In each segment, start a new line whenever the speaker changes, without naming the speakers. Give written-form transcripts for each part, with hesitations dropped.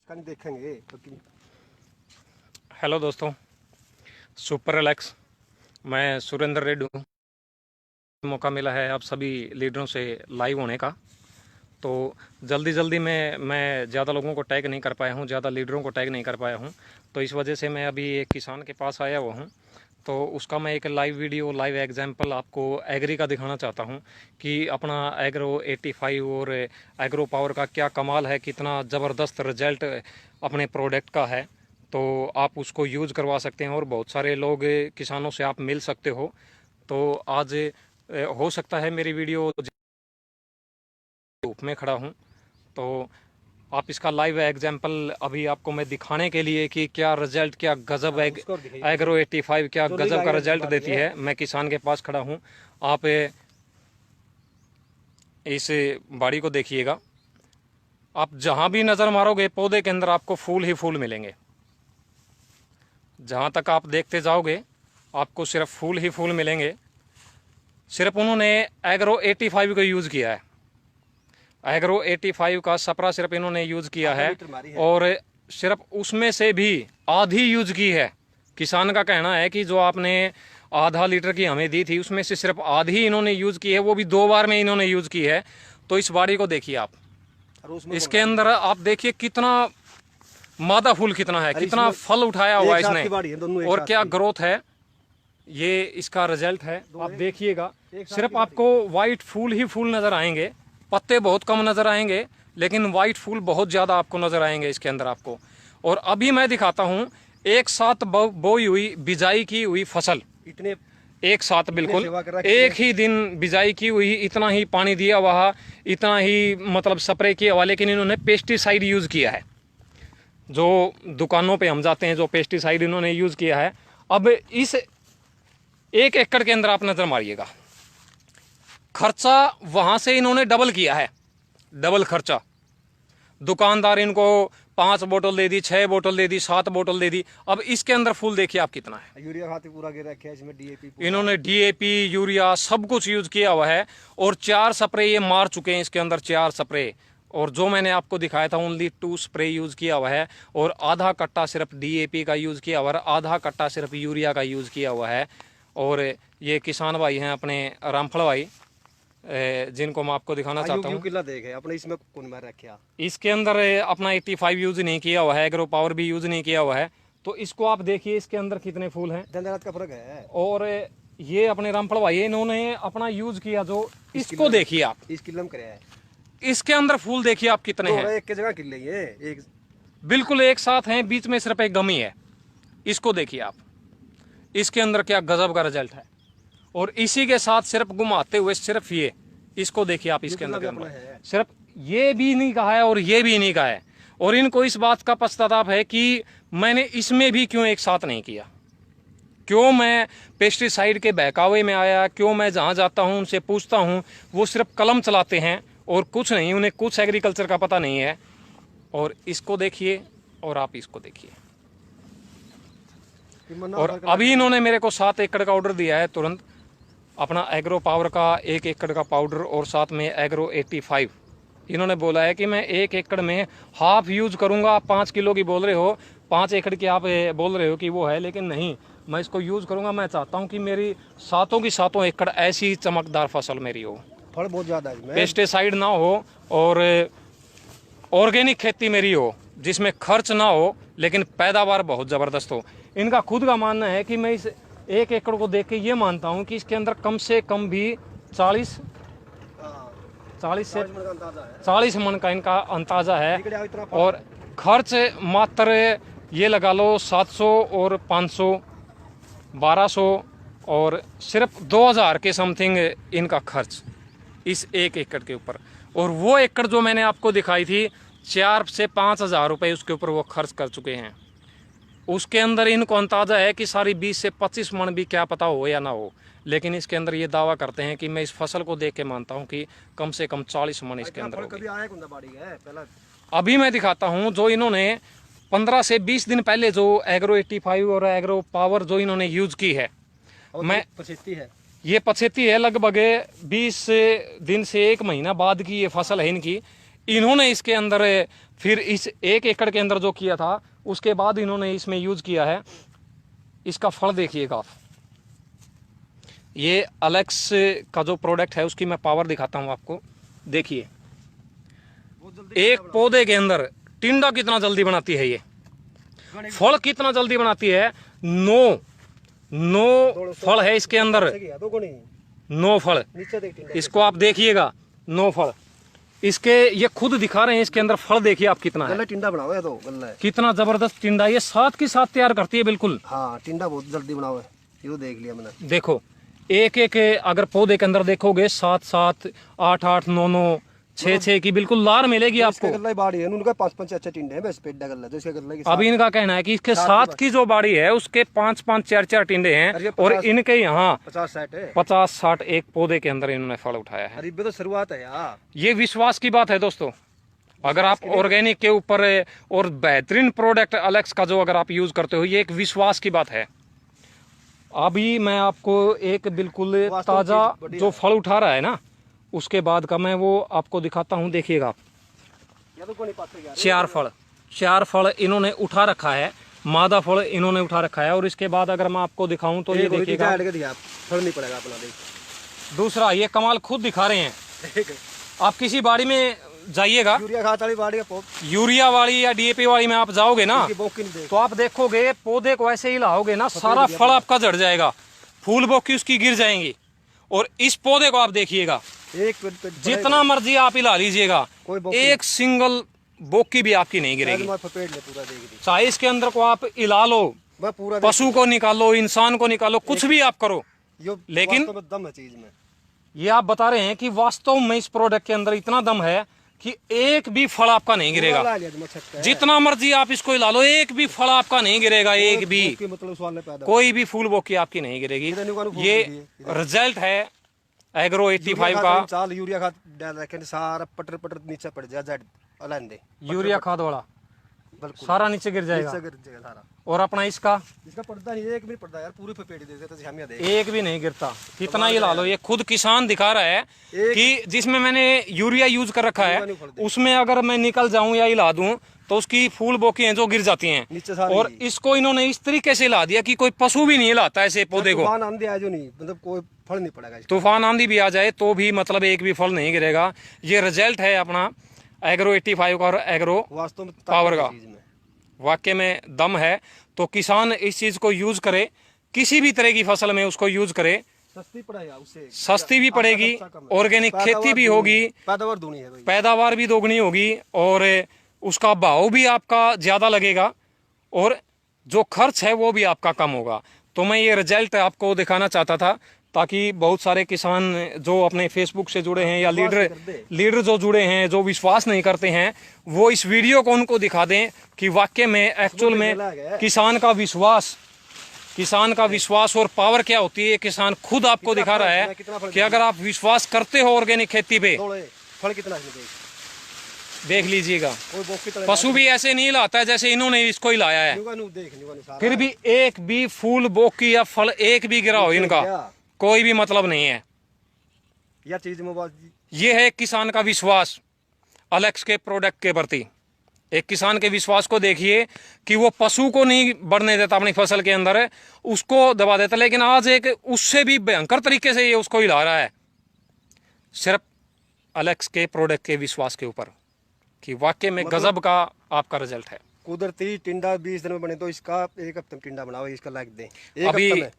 कल देखेंगे तो
हेलो दोस्तों, सुपर रिलैक्स। मैं सुरेंद्र रेड्डी हूँ। मौका मिला है आप सभी लीडरों से लाइव होने का। तो जल्दी जल्दी में मैं ज़्यादा लोगों को टैग नहीं कर पाया हूँ, ज़्यादा लीडरों को टैग नहीं कर पाया हूँ। तो इस वजह से मैं अभी एक किसान के पास आया हुआ हूँ। तो उसका मैं एक लाइव वीडियो, लाइव एग्जांपल आपको एग्री का दिखाना चाहता हूँ कि अपना एग्रो 85 और एग्रो पावर का क्या कमाल है, कितना ज़बरदस्त रिजल्ट अपने प्रोडक्ट का है। तो आप उसको यूज़ करवा सकते हैं और बहुत सारे लोग, किसानों से आप मिल सकते हो। तो आज हो सकता है मेरी वीडियो धूप में खड़ा हूँ, तो आप इसका लाइव एग्जांपल अभी आपको मैं दिखाने के लिए कि क्या रिजल्ट, क्या गजब एग्रो 85 क्या गजब का रिजल्ट देती है। मैं किसान के पास खड़ा हूँ। आप इस बाड़ी को देखिएगा। आप जहाँ भी नज़र मारोगे पौधे के अंदर आपको फूल ही फूल मिलेंगे। जहाँ तक आप देखते जाओगे आपको सिर्फ फूल ही फूल मिलेंगे। सिर्फ उन्होंने एग्रो 85 को यूज़ किया है। एग्रो 85 का सपरा सिर्फ इन्होंने यूज़ किया है और सिर्फ उसमें से भी आधी यूज़ की है। किसान का कहना है कि जो आपने आधा लीटर की हमें दी थी उसमें से सिर्फ आधी इन्होंने यूज़ की है, वो भी 2 बार में इन्होंने यूज़ की है। तो इस बाड़ी को देखिए आप, इसके अंदर आप देखिए कितना मादा फूल कितना है, कितना फल उठाया हुआ है इसने और क्या ग्रोथ है। ये इसका रिजल्ट है, आप देखिएगा। सिर्फ आपको वाइट फूल ही फूल नज़र आएंगे, पत्ते बहुत कम नज़र आएंगे, लेकिन वाइट फूल बहुत ज़्यादा आपको नज़र आएंगे इसके अंदर आपको। और अभी मैं दिखाता हूँ एक साथ बोई हुई, बिजाई की हुई फसल,
इतने
एक साथ बिल्कुल एक ही दिन बिजाई की हुई, इतना ही पानी दिया हुआ, इतना ही मतलब स्प्रे किया हुआ, लेकिन इन्होंने पेस्टिसाइड यूज़ किया है। जो दुकानों पे हम जाते हैं, जो पेस्टिसाइड इन्होंने यूज़ किया है। अब इस 1 एकड़ के अंदर आप नज़र मारिएगा, खर्चा वहाँ से इन्होंने डबल किया है, डबल खर्चा। दुकानदार इनको 5 बोतल दे दी, 6 बोतल दे दी, 7 बोतल दे दी। अब इसके अंदर फूल देखिए आप कितना है।
यूरिया खाते पूरा गिर रखा है इसमें, डीएपी
इन्होंने डीएपी, यूरिया सब कुछ यूज़ किया हुआ है और 4 स्प्रे ये मार चुके हैं इसके अंदर, 4 स्प्रे। और जो मैंने आपको दिखाया था ओनली 2 स्प्रे यूज़ किया हुआ है और आधा कट्टा सिर्फ डीएपी का यूज़ किया हुआ है, आधा कट्टा सिर्फ यूरिया का यूज़ किया हुआ है। और ये किसान भाई हैं अपने रामफल भाई, जिनको मैं आपको दिखाना चाहता हूँ।
देखे अपने इसमें कौन मार रखा,
इसके अंदर अपना 85 यूज़ नहीं किया हुआ है, एग्रो पावर भी यूज़ नहीं किया हुआ है। तो इसको आप देखिए, इसके अंदर कितने फूल हैं,
दिन रात का फर्क है।
और ये अपने रामफल भाई इन्होंने अपना यूज़ किया, जो इसको देखिए आप,
इस किलो में कराया है।
इसके अंदर फूल देखिए आप कितने हैं।
एक जगह किले है, एक
बिल्कुल एक साथ हैं, बीच में सिर्फ एक गमी है। इसको देखिए आप, इसके अंदर क्या गजब का रिजल्ट है। और इसी के साथ सिर्फ घुमाते हुए सिर्फ ये, इसको देखिए आप, इसके अंदर सिर्फ ये भी नहीं कहा है और ये भी नहीं कहा है। और इनको इस बात का पश्चाताप है कि मैंने इसमें भी क्यों एक साथ नहीं किया, क्यों मैं पेस्टिसाइड के बहकावे में आया, क्यों मैं जहाँ जाता हूँ उनसे पूछता हूँ, वो सिर्फ कलम चलाते हैं और कुछ नहीं, उन्हें कुछ एग्रीकल्चर का पता नहीं है। और इसको देखिए और आप इसको देखिए। और अभी इन्होंने मेरे को 7 एकड़ का ऑर्डर दिया है तुरंत, अपना एग्रो पावर का 1 एकड़ का पाउडर और साथ में एग्रो 85। इन्होंने बोला है कि मैं 1 एकड़ में हाफ यूज करूंगा। आप 5 किलो की बोल रहे हो, 5 एकड़ की आप बोल रहे हो कि वो है, लेकिन नहीं, मैं इसको यूज़ करूंगा। मैं चाहता हूं कि मेरी 7 की 7 एकड़ ऐसी चमकदार फसल मेरी हो,
फल बहुत ज़्यादा है,
पेस्टिसाइड ना हो और ऑर्गेनिक खेती मेरी हो, जिसमें खर्च ना हो लेकिन पैदावार बहुत ज़बरदस्त हो। इनका खुद का मानना है कि मैं इस 1 एकड़ को देख के ये मानता हूँ कि इसके अंदर कम से कम भी 40 से 40 मन का इनका अंदाजा है। और खर्च मात्र ये लगा लो 700 और 500, 1200 और सिर्फ 2000 के समथिंग इनका खर्च इस 1 एकड़ के ऊपर। और वो एकड़ जो मैंने आपको दिखाई थी 4 से 5 हज़ार रुपये उसके ऊपर वो खर्च कर चुके हैं। उसके अंदर इनको अंदाजा है कि सारी 20 से 25 मन भी क्या पता हो या ना हो, लेकिन इसके अंदर ये दावा करते हैं कि मैं इस फसल को देख के मानता हूं कि कम से कम 40 मन इसके अंदर होगी। अभी मैं दिखाता हूं जो इन्होंने 15 से 20 दिन पहले जो एग्रो 85 और एग्रो पावर जो इन्होंने यूज की है, मैं ये 75 है, लगभग 20 दिन से 1 महीना बाद की ये फसल है इनकी। इन्होंने इसके अंदर फिर इस 1 एकड़ के अंदर जो किया था उसके बाद इन्होंने इसमें यूज किया है। इसका फल देखिएगा आप। ये अलेक्स का जो प्रोडक्ट है उसकी मैं पावर दिखाता हूं आपको। देखिए एक पौधे के अंदर टिंडा कितना जल्दी बनाती है, ये फल कितना जल्दी बनाती है। 9 फल है इसके अंदर, 9 फल। इसको आप देखिएगा, 9 फल इसके, ये खुद दिखा रहे हैं इसके अंदर फल देखिए आप कितना है।
टिंडा बनाओ है तो गल्ला है।
कितना जबरदस्त टिंडा, ये साथ के साथ तैयार करती है बिल्कुल।
हाँ टिंडा बहुत जल्दी बनाओ है, ये देख लिया मैंने।
देखो एक एक अगर पौधे के अंदर देखोगे 7-7, 8-8, 9-9, 6-6 की बिल्कुल लार मिलेगी आपको।
बाड़ी है उनका 5-5 अच्छे टिंडे हैं बस पेड़ गल्ला जो इसके गल्ला की।
अभी इनका कहना है कि इसके साथ की जो बाड़ी है उसके 5-5, 4-4 टिंडे हैं और इनके यहाँ
50-60 है,
50-60 एक पौधे के अंदर इन्होंने फल उठाया है।
अरे तो शुरुआत है यार,
ये विश्वास की बात है दोस्तों। अगर आप ऑर्गेनिक के ऊपर और बेहतरीन प्रोडक्ट अलेक्स का जो अगर आप यूज करते हो, ये एक विश्वास की बात है। अभी मैं आपको एक बिल्कुल ताजा जो फल उठा रहा है ना, उसके बाद का मैं वो आपको दिखाता हूँ। देखिएगा आप, 4 फल इन्होंने उठा रखा है, मादा फल इन्होंने उठा रखा है। और इसके बाद अगर मैं आपको दिखाऊं तो ये देखिएगा,
फल नहीं पड़ेगा अपना। देख
दूसरा ये कमाल खुद दिखा रहे हैं। आप किसी बाड़ी में जाइएगा,
यूरिया खाद वाली बाड़ी है,
यूरिया वाली या DAP वाली में आप जाओगे ना, तो आप देखोगे पौधे को ऐसे ही लाओगे ना, सारा फल आपका झड़ जाएगा, फूल बोकी उसकी गिर जाएंगी। और इस पौधे को आप देखिएगा, जितना मर्जी आप हिला लीजिएगा, एक सिंगल बोकी भी आपकी नहीं गिरेगी। चाहे इसके अंदर को आप हिला लो, पशु को निकालो, इंसान को निकालो, कुछ भी आप करो, लेकिन
दम है चीज में।
ये आप बता रहे हैं कि वास्तव में इस प्रोडक्ट के अंदर इतना दम है कि एक भी फल आपका नहीं गिरेगा। जितना मर्जी आप इसको हिला लो, एक भी फल आपका नहीं गिरेगा, एक भी, कोई भी फूल बोकी आपकी नहीं गिरेगी। ये रिजल्ट है एग्रो 85 का।
यूरिया खाद डाल रखे सारा पटर पटर नीचे पड़ जाए,
यूरिया खाद वाला सारा नीचे गिर जाएगा
सारा।
और अपना इसका
पड़ता नहीं, एक भी पड़ता यार, पूरे पेड़ दे
एक भी नहीं गिरता। कितना ही ला लो, ये खुद किसान दिखा रहा है कि जिसमें मैंने यूरिया यूज कर रखा है उसमें अगर मैं निकल जाऊं या हिला दूं तो उसकी फूल बोकी हैं जो गिर जाती हैं। और इसको इन्होंने इस तरीके से ला दिया कि कोई पशु भी नहीं हिलाता ऐसे पौधे को।
तूफान आंधी आ जो नहीं, मतलब कोई फल नहीं पड़ेगा।
तूफान आंधी भी आ जाए तो भी मतलब एक भी फल नहीं गिरेगा। ये रिजल्ट है अपना एग्रो 85 का और एग्रो
वास्तव में
पावर का। वाकई में दम है। तो किसान इस चीज को यूज करे, किसी भी तरह की फसल में उसको यूज करे,
सस्ती पड़ेगा, उससे
सस्ती भी पड़ेगी, ऑर्गेनिक खेती भी होगी,
पैदावार दूनी है भाई,
पैदावार भी दोगुनी होगी और उसका भाव भी आपका ज्यादा लगेगा और जो खर्च है वो भी आपका कम होगा। तो मैं ये रिजल्ट आपको दिखाना चाहता था ताकि बहुत सारे किसान जो अपने फेसबुक से जुड़े हैं या लीडर जो जुड़े हैं, जो विश्वास नहीं करते हैं, वो इस वीडियो को उनको दिखा दें कि वाकई में एक्चुअल में किसान का विश्वास और पावर क्या होती है। किसान खुद आपको दिखा रहा है कि अगर आप विश्वास करते हो ऑर्गेनिक खेती पे,
फल कितना
देख लीजिएगा। पशु भी ऐसे नहीं लाता है जैसे इन्होंने इसको ही लाया है, फिर भी एक भी फूल बोकी या फल एक भी गिरा हो इनका कोई भी मतलब नहीं है।
यह चीज
ये है किसान का विश्वास अलेक्स के प्रोडक्ट के प्रति। एक किसान के विश्वास को देखिए कि वो पशु को नहीं बढ़ने देता अपनी फसल के अंदर, उसको दबा देता, लेकिन आज एक उससे भी भयंकर तरीके से ये उसको हिला रहा है, सिर्फ अलेक्स के प्रोडक्ट के विश्वास के ऊपर, कि वाकई में गजब का आपका रिजल्ट है।
कुदरती टिंडा 20 दिन में बने तो इसका एक हफ्ते में टिंडा बनाओ, इसका लाइक दें।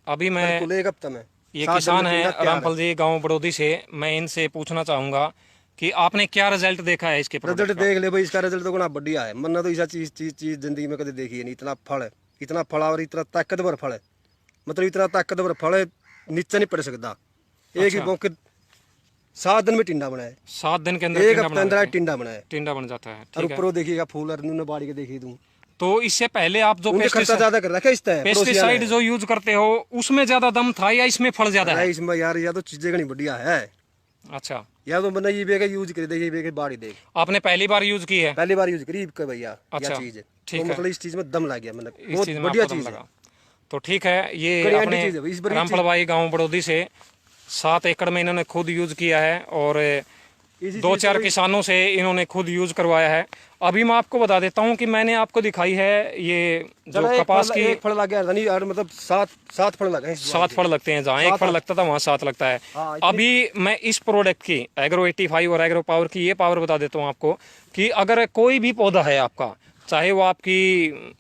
अभी मैं
एक हफ्ते में
ये किसान है रामफल जी गांव बड़ौदी से, मैं इनसे पूछना चाहूंगा कि आपने क्या रिजल्ट देखा है इसके
रिजल्ट देख ले भाई, इसका रिजल्ट तो बड़ा बढ़िया है। मन्ना तो ऐसा चीज जिंदगी में कभी देखी नहीं। इतना फल और इतना ताकतवर फल है, मतलब इतना ताकतवर फल है नीचे नहीं पड़ सकता। एक ही मौके 7 दिन में टिंडा बनाया, 7 दिन के अंदर एक हफ्ते अंदर टिंडा बनाया, टिंडा बन जाता है। और ऊपर देखिएगा फूल और बाड़ी के देखिए दूं।
तो इससे पहले आप जो
ज्यादा कर रखा है,
पेस्टिसाइड जो यूज करते हो उसमें ज्यादा दम था या इसमें फल ज्यादा है?
इसमें यार या तो चीजें नहीं बढ़िया है।
अच्छा,
या तो बंदा ये बेगा यूज कर दे, ये बेगा बाड़ी देख।
आपने पहली बार यूज की है?
पहली बार यूज करी भैया।
अच्छा,
चीज है
ठीक
तो
है,
मतलब इस चीज में दम लग गया, मतलब
इस चीज में
बढ़िया चीज है।
तो ठीक है, ये अपने रामफल भाई गाँव बड़ौदी से 7 एकड़ में इन्होंने खुद यूज किया है और
इसी
दो
चीज़
चार
से
किसानों से इन्होंने खुद यूज करवाया है। अभी मैं आपको बता देता हूँ कि मैंने आपको दिखाई है ये जो
चलो
कपास की
एक फल लग गया नहीं यार, मतलब सात फल लगे हैं इस दवाई
7
से।
फल लगते हैं, जहाँ एक
7
फल
8।
लगता था वहाँ 7 लगता है।
हाँ इतनी।
अभी मैं इस प्रोडक्ट की एग्रो 85 और एग्रो पावर की ये पावर बता देता हूँ आपको कि अगर कोई भी पौधा है आपका, चाहे वो आपकी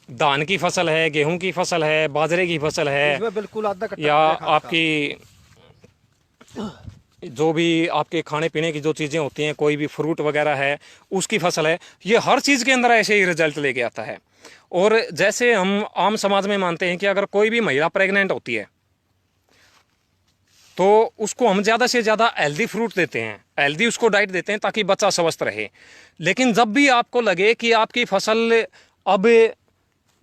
धान की फसल है, गेहूं की फसल है, बाजरे की फसल है,
इसमें बिल्कुल आधा कट्टा
या
खा गया खाद का।
आपकी जो भी आपके खाने पीने की जो चीज़ें होती हैं, कोई भी फ्रूट वगैरह है उसकी फसल है, ये हर चीज़ के अंदर ऐसे ही रिजल्ट लेके आता है। और जैसे हम आम समाज में मानते हैं कि अगर कोई भी महिला प्रेग्नेंट होती है तो उसको हम ज़्यादा से ज़्यादा हेल्दी फ्रूट देते हैं, हेल्दी उसको डाइट देते हैं ताकि बच्चा स्वस्थ रहे। लेकिन जब भी आपको लगे कि आपकी फसल अब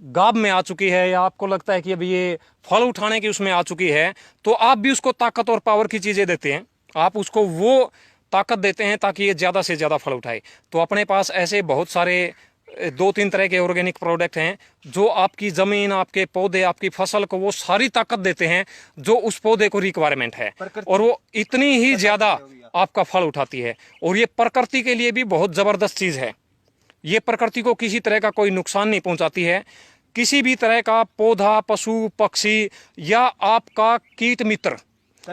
गाब में आ चुकी है या आपको लगता है कि अब ये फल उठाने की उसमें आ चुकी है, तो आप भी उसको ताकत और पावर की चीज़ें देते हैं, आप उसको वो ताकत देते हैं ताकि ये ज़्यादा से ज़्यादा फल उठाए। तो अपने पास ऐसे बहुत सारे 2-3 तरह के ऑर्गेनिक प्रोडक्ट हैं जो आपकी ज़मीन, आपके पौधे, आपकी फसल को वो सारी ताकत देते हैं जो उस पौधे को रिक्वायरमेंट है, और वो इतनी ही ज़्यादा आपका फल उठाती है। और ये प्रकृति के लिए भी बहुत ज़बरदस्त चीज़ है। ये प्रकृति को किसी तरह का कोई नुकसान नहीं पहुंचाती है। किसी भी तरह का पौधा, पशु, पक्षी या आपका कीट मित्र,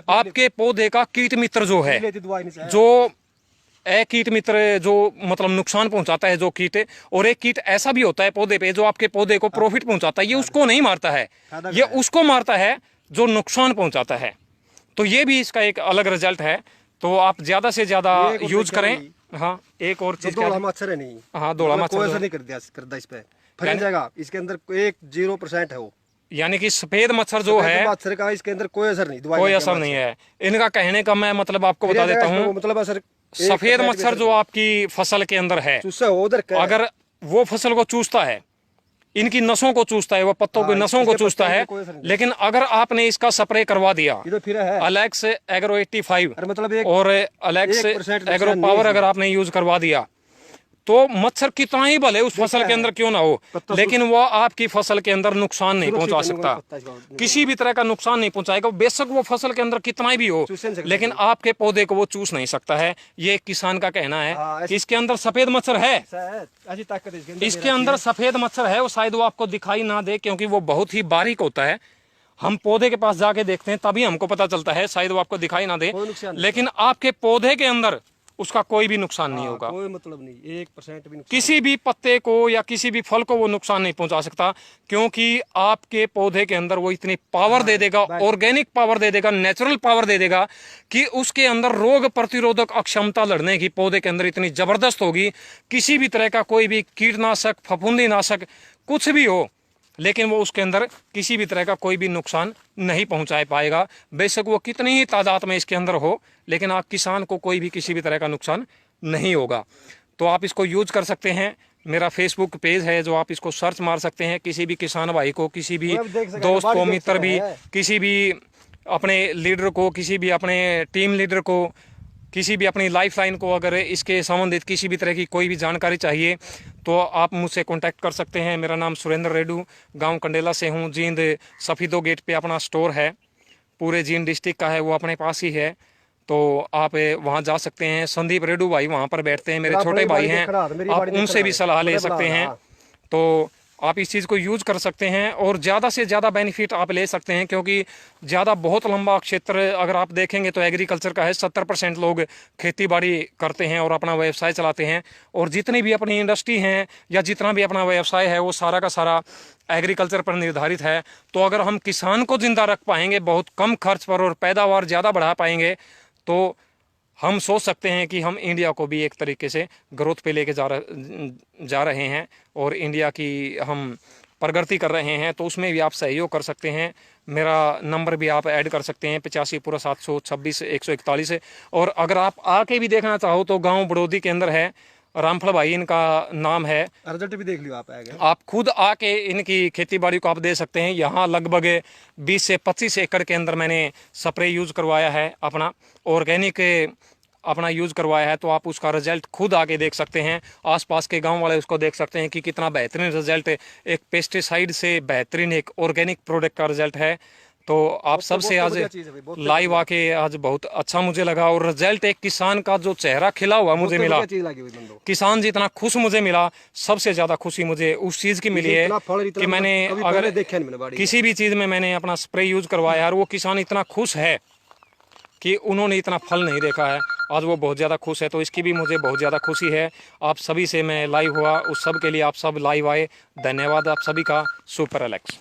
आपके पौधे का कीट मित्र जो है, जो एक कीट मित्र जो मतलब नुकसान पहुंचाता है जो कीट, और एक कीट ऐसा भी होता है पौधे पे जो आपके पौधे को प्रॉफिट पहुंचाता है, ये उसको नहीं मारता है, ये उसको मारता है जो नुकसान पहुंचाता है। तो ये भी इसका एक अलग रिजल्ट है। तो आप ज्यादा से ज्यादा यूज करें। हाँ, एक और चीज
धोला मच्छर है नहीं।
हाँ, धोला
मतलब
मच्छर
कोई
जो
असर
है,
नहीं करता इस पे, फैल जाएगा। इसके अंदर 0% है वो,
यानी कि सफेद मच्छर जो है,
मच्छर का इसके अंदर कोई असर नहीं,
कोई असर नहीं है इनका। कहने का मैं मतलब आपको बता देता हूँ,
मतलब असर
सफेद मच्छर जो आपकी फसल के अंदर है,
उधर
अगर वो फसल को चूसता है, इनकी नसों को चूसता है, वो पत्तों की नसों को चूसता है, लेकिन अगर आपने इसका स्प्रे करवा दिया अलेक्स एग्रो 85
मतलब
और अलेक्स एग्रो पावर अगर आपने यूज करवा दिया, तो मच्छर कितना ही भले उस फसल के अंदर क्यों ना हो, लेकिन वो आपकी फसल के अंदर नुकसान नहीं पहुंचा सकता, किसी भी तरह का नुकसान नहीं पहुंचाएगा। बेशक वो फसल के अंदर कितना भी हो, लेकिन आपके पौधे को वो चूस नहीं सकता है। ये एक किसान का कहना है कि इसके अंदर सफेद मच्छर है, इसके अंदर सफेद मच्छर है। वो शायद वो आपको दिखाई ना दे क्योंकि वो बहुत ही बारीक होता है। हम पौधे के पास जाके देखते हैं तभी हमको पता चलता है, शायद वो आपको दिखाई ना दे, लेकिन आपके पौधे के अंदर उसका कोई भी नुकसान नहीं होगा,
कोई मतलब नहीं, 1% भी नुकसान।
किसी भी पत्ते को या किसी भी फल को वो नुकसान नहीं पहुंचा सकता, क्योंकि आपके पौधे के अंदर वो इतनी पावर दे देगा, ऑर्गेनिक पावर दे देगा, नेचुरल पावर दे देगा कि उसके अंदर रोग प्रतिरोधक अक्षमता लड़ने की पौधे के अंदर इतनी जबरदस्त होगी। किसी भी तरह का कोई भी कीटनाशक, फफूंदीनाशक कुछ भी हो, लेकिन वो उसके अंदर किसी भी तरह का कोई भी नुकसान नहीं पहुंचा पाएगा। बेशक वो कितनी ही तादाद में इसके अंदर हो, लेकिन आप किसान को कोई भी किसी भी तरह का नुकसान नहीं होगा। तो आप इसको यूज कर सकते हैं। मेरा फेसबुक पेज है जो आप इसको सर्च मार सकते हैं। किसी भी किसान भाई को, किसी भी दोस्त को, मित्र भी, किसी भी अपने लीडर को, किसी भी अपने टीम लीडर को, किसी भी अपनी लाइफ लाइन को अगर इसके संबंधित किसी भी तरह की कोई भी जानकारी चाहिए तो आप मुझसे कांटेक्ट कर सकते हैं। मेरा नाम सुरेंद्र रेडू, गांव कंडेला से हूं। जींद सफीदो गेट पे अपना स्टोर है, पूरे जींद डिस्ट्रिक्ट का है, वो अपने पास ही है, तो आप वहां जा सकते हैं। संदीप रेडू भाई वहां पर बैठते हैं, मेरे छोटे भाई हैं, आप उनसे भी सलाह ले सकते हैं। तो आप इस चीज़ को यूज कर सकते हैं और ज़्यादा से ज़्यादा बेनिफिट आप ले सकते हैं, क्योंकि ज़्यादा बहुत लंबा क्षेत्र अगर आप देखेंगे तो एग्रीकल्चर का है। 70% लोग खेती बाड़ी करते हैं और अपना व्यवसाय चलाते हैं, और जितनी भी अपनी इंडस्ट्री हैं या जितना भी अपना व्यवसाय है वो सारा का सारा एग्रीकल्चर पर निर्धारित है। तो अगर हम किसान को जिंदा रख पाएंगे बहुत कम खर्च पर और पैदावार ज़्यादा बढ़ा पाएंगे, तो हम सोच सकते हैं कि हम इंडिया को भी एक तरीके से ग्रोथ पे लेके जा रहे हैं और इंडिया की हम प्रगति कर रहे हैं। तो उसमें भी आप सहयोग कर सकते हैं। मेरा नंबर भी आप ऐड कर सकते हैं 85 पूरा 726 141। और अगर आप आके भी देखना चाहो तो गांव बड़ौदी के अंदर है, रामफल भाई इनका नाम है।
रिजल्ट भी देख लियो
आप खुद आके इनकी खेती बाड़ी को आप दे सकते हैं। यहाँ लगभग 20 से 25 एकड़ के अंदर मैंने स्प्रे यूज करवाया है, अपना ऑर्गेनिक अपना यूज करवाया है। तो आप उसका रिजल्ट खुद आके देख सकते हैं, आसपास के गांव वाले उसको देख सकते हैं कि कितना बेहतरीन रिजल्ट एक पेस्टिसाइड से बेहतरीन एक ऑर्गेनिक प्रोडक्ट का रिजल्ट है। तो आप सबसे आज
बढ़िया चीज़ है भाई, बहुत
लाइव आके आज बहुत अच्छा मुझे लगा, और रिजल्ट एक किसान का जो चेहरा खिला हुआ मुझे मिला,
बढ़िया चीज़ लगी हुई बंदो।
किसान जितना खुश मुझे मिला, सबसे ज्यादा खुशी मुझे उस चीज की मिली है
इतना फल इतना
कि मैंने
कभी
अगर
पहले देखा नहीं मैंने बाड़ी में।
किसी भी चीज में मैंने अपना स्प्रे यूज करवाया और वो किसान इतना खुश है कि उन्होंने इतना फल नहीं देखा है, आज वो बहुत ज़्यादा खुश है। तो इसकी भी मुझे बहुत ज़्यादा खुशी है। आप सभी से मैं लाइव हुआ, उस सब के लिए आप सब लाइव आए, धन्यवाद आप सभी का। Super Alex.